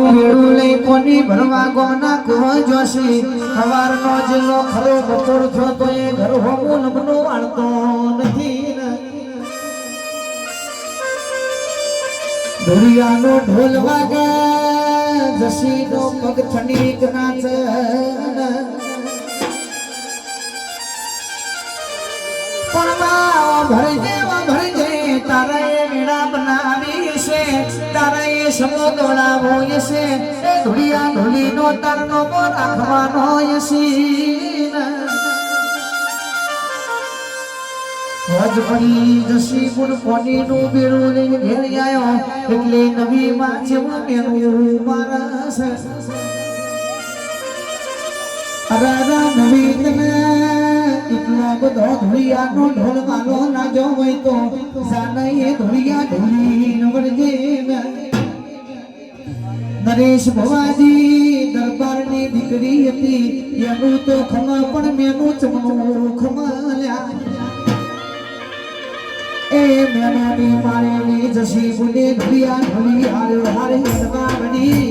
વેડું લઈ કોની ભરવા ગોના કુહ જોશી સવારનો જેલો ખરો બપોર થયો તો એ ઘર હોમું લમનો વાળતો નથી દુરિયાનો ઢોલ વાગે જસીનો પગ ઠંડીક નાચ પણ ભરજે તારા એ વીણા બનાવી છે તારા એ સમો દોડાવો છે એ ધુડિયા ધુલીનો તારનો રાખવાનો છે રાજપણી જસી ગુણ કોનીનું બેડું લઈને ઘેર આવ્યો એટલે નવી માં જેવું મેનું મારા રાજા નવી તને એટલો બધો ધુળિયાનો ઢોલ માલો નાજો હોય તો જાનૈયે ધુળિયા ઢોલી નવરજે નરેશ ભવાજી દરબારની દીકરી હતી એનું તો ખમા પણ મેનું ચમનું ખમાલ્યા એ મેનાની મારેલી જસી બુને ધુળિયા ઢોલી હારે હારે સવાવડી